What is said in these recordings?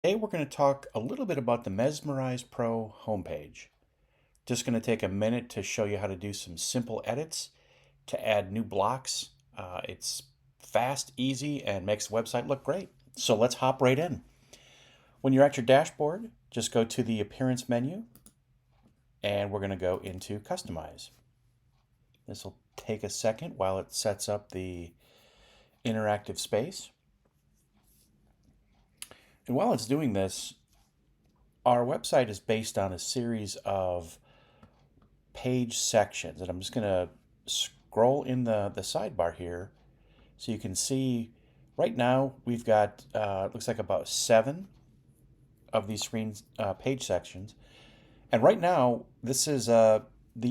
Today we're going to talk a little bit about the Mesmerize Pro homepage. Just going to take a minute to show you how to do some simple edits to add new blocks. It's fast, easy, and makes the website look great. So let's hop right in. When you're at your dashboard, just go to the Appearance menu, and we're going to go into Customize. This will take a second while it sets up the interactive space. And while it's doing this, our website is based on a series of page sections. And I'm just going to scroll in the sidebar here so you can see right now we've got, looks like about 7 of these page sections. And right now, this is the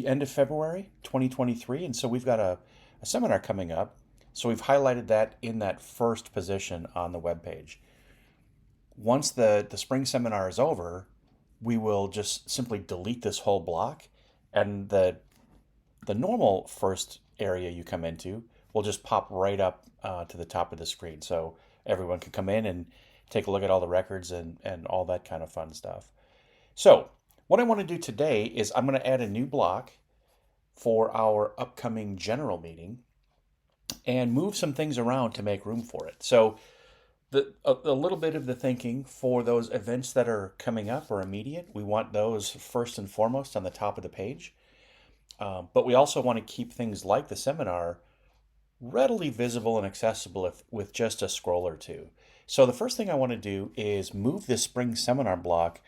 end of February 2023. And so we've got a seminar coming up. So we've highlighted that in that first position on the web page. Once the spring seminar is over, we will just simply delete this whole block, and the normal first area you come into will just pop right up to the top of the screen. So everyone can come in and take a look at all the records and all that kind of fun stuff. So what I want to do today is I'm going to add a new block for our upcoming general meeting and move some things around to make room for it. So a little bit of the thinking for those events that are coming up or immediate, we want those first and foremost on the top of the page. But we also want to keep things like the seminar readily visible and accessible with just a scroll or two. So the first thing I want to do is move this spring seminar block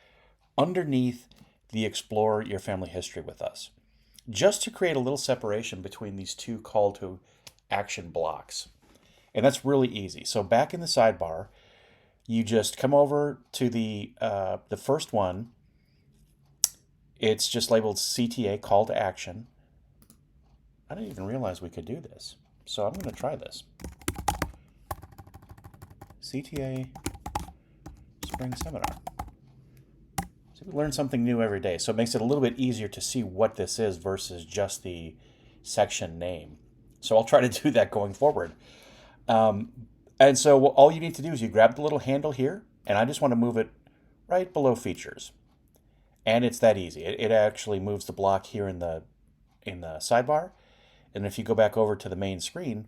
underneath the Explore Your Family History with Us, just to create a little separation between these two call to action blocks. And that's really easy. So back in the sidebar, you just come over to the first one. It's just labeled CTA, Call to Action. I didn't even realize we could do this. So I'm going to try this. CTA Spring Seminar. So we learn something new every day. So it makes it a little bit easier to see what this is versus just the section name. So I'll try to do that going forward. And so all you need to do is you grab the little handle here, and I just want to move it right below features. And it's that easy. It actually moves the block here in the sidebar. And if you go back over to the main screen,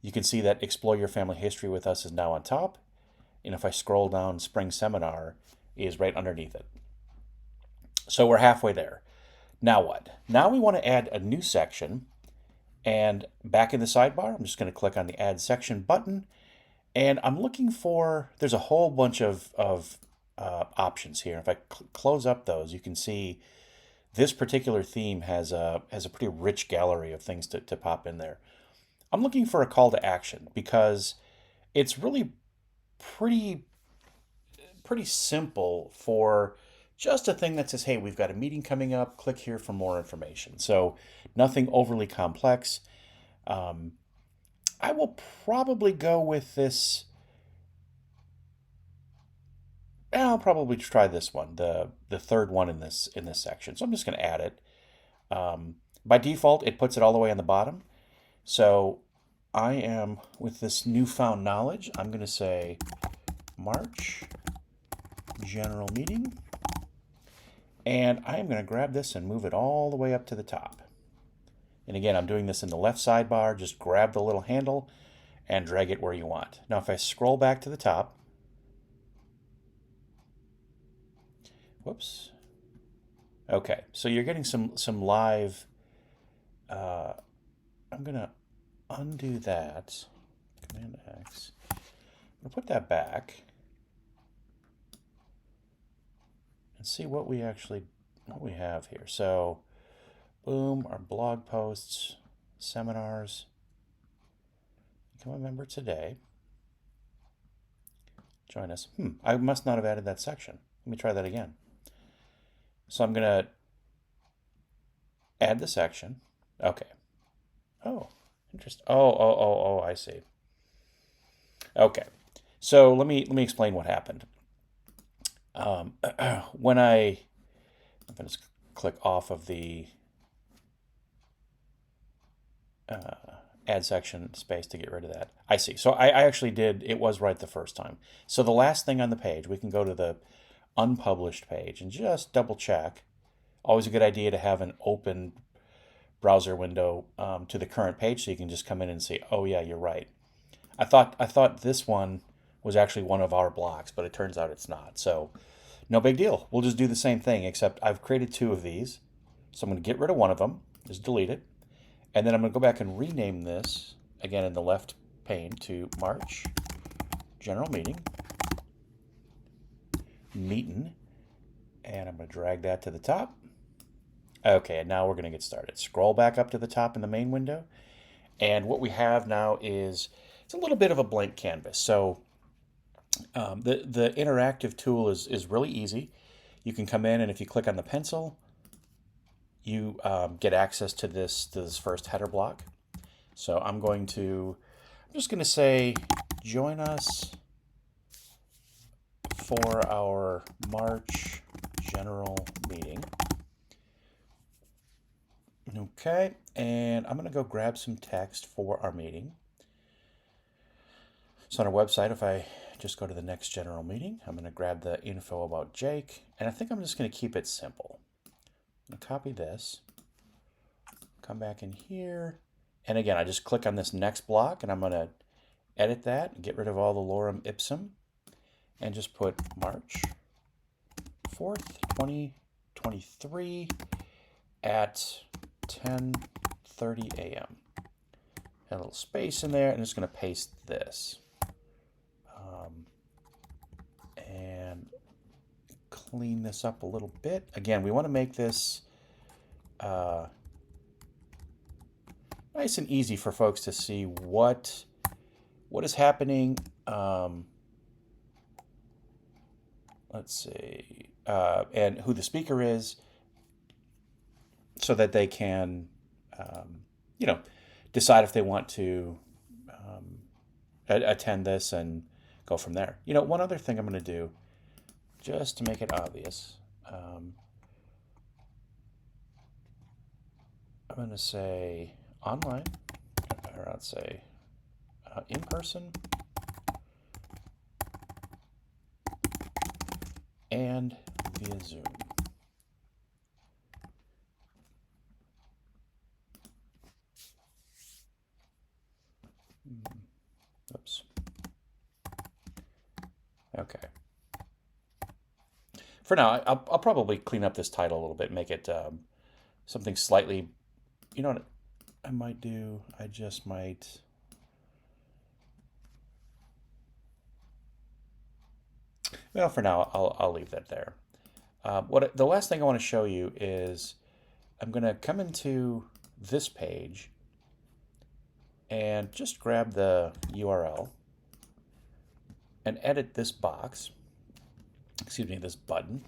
you can see that Explore Your Family History with Us is now on top. And if I scroll down, Spring Seminar is right underneath it. So we're halfway there. Now what? Now we want to add a new section. And back in the sidebar, I'm just going to click on the Add Section button. And I'm looking for, there's a whole bunch of options here. If I close up those, you can see this particular theme has a pretty rich gallery of things to pop in there. I'm looking for a call to action because it's really pretty simple for just a thing that says, hey, we've got a meeting coming up, click here for more information. So nothing overly complex. I will probably go with this. I'll probably try this one, the third one in this section. So I'm just going to add it. By default, it puts it all the way on the bottom. So I am, with this newfound knowledge, I'm going to say March General Meeting. And I am going to grab this and move it all the way up to the top. And again, I'm doing this in the left sidebar. Just grab the little handle and drag it where you want. Now, if I scroll back to the top, whoops. Okay, so you're getting some live. I'm going to undo that. Command X. I'm going to put that back and see what we have here. So, boom, our blog posts, seminars. Become a member today. Join us. I must not have added that section. Let me try that again. So I'm going to add the section. Okay. Oh, interesting. Oh, I see. Okay. So let me explain what happened. When I'm going to click off of the add section space to get rid of that. I see. So I actually did, it was right the first time. So the last thing on the page, we can go to the unpublished page and just double check. Always a good idea to have an open browser window to the current page so you can just come in and say, oh yeah, you're right. I thought this one was actually one of our blocks, but it turns out it's not. So no big deal. We'll just do the same thing, except I've created 2 of these. So I'm going to get rid of one of them, just delete it. And then I'm going to go back and rename this, again in the left pane, to March General Meeting. Meetin'. And I'm going to drag that to the top. Okay, and now we're going to get started. Scroll back up to the top in the main window. And what we have now is, it's a little bit of a blank canvas. So the interactive tool is really easy. You can come in and if you click on the pencil, you get access to this first header block. So I'm just going to say, join us for our March General Meeting. Okay, and I'm going to go grab some text for our meeting. So on our website, if I just go to the next general meeting, I'm going to grab the info about Jake, and I think I'm just going to keep it simple. I'm going to copy this, come back in here, and again, I just click on this next block, and I'm going to edit that and get rid of all the lorem ipsum, and just put March 4th, 2023 at 10:30 a.m. Add a little space in there, and I'm just going to paste this. And clean this up a little bit. Again, we want to make this nice and easy for folks to see what is happening. Let's see, and who the speaker is, so that they can, decide if they want to attend this and go from there. One other thing I'm going to do, just to make it obvious, I'm going to say online, or I'd say in person, and via Zoom. Oops. Okay. For now, I'll probably clean up this title a little bit, make it something slightly, you know what I might do? I just might, well, for now, I'll leave that there. The last thing I want to show you is I'm going to come into this page and just grab the URL and edit this box, this button,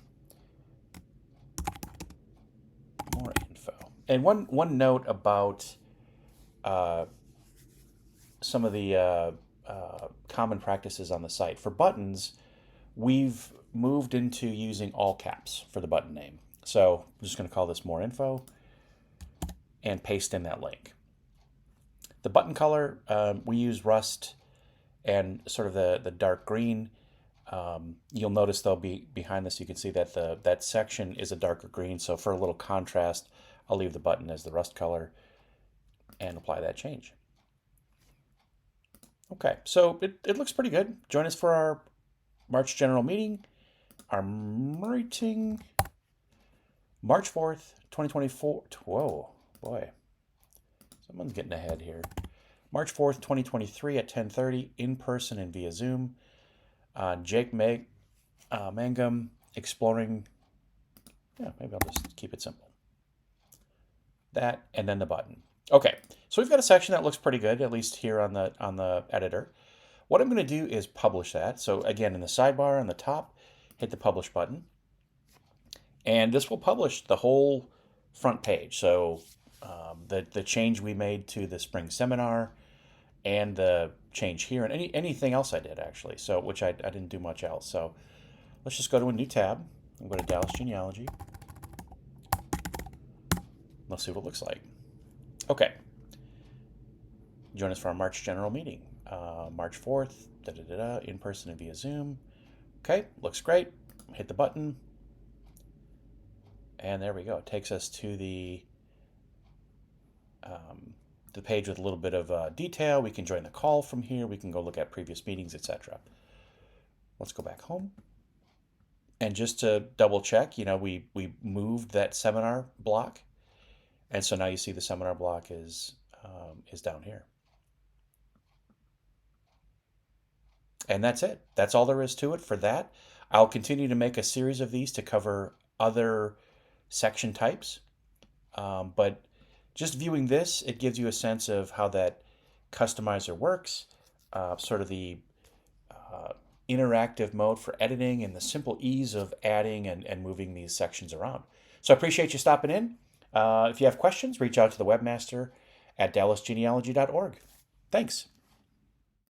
more info. And one note about some of the common practices on the site. For buttons, we've moved into using all caps for the button name. So I'm just going to call this more info and paste in that link. The button color, we use Rust and sort of the dark green. You'll notice though behind this you can see that that section is a darker green. So for a little contrast, I'll leave the button as the Rust color and apply that change. Okay, so it looks pretty good. Join us for our March General Meeting. Our meeting, March 4th, 2024. Whoa, boy. Someone's getting ahead here. March 4th, 2023 at 10:30 in person and via Zoom. Jake Mangum exploring. Yeah, maybe I'll just keep it simple. That and then the button. Okay, so we've got a section that looks pretty good, at least here on the editor. What I'm going to do is publish that. So again, in the sidebar on the top, hit the publish button, and this will publish the whole front page. So the change we made to the spring seminar and the change here and anything else I did actually, so which I didn't do much else. So let's just go to a new tab and go to Dallas Genealogy. Let's see what it looks like. Okay. Join us for our March general meeting, March 4th, in person and via Zoom. Okay, looks great. Hit the button, and there we go. It takes us to the page with a little bit of detail. We can join the call from here. We can go look at previous meetings, etc. Let's go back home. And just to double check, we moved that seminar block, and so now you see the seminar block is down here. And that's it. That's all there is to it for that. I'll continue to make a series of these to cover other section types. But just viewing this, it gives you a sense of how that customizer works, sort of the interactive mode for editing and the simple ease of adding and moving these sections around. So I appreciate you stopping in. If you have questions, reach out to the webmaster at dallasgenealogy.org. Thanks.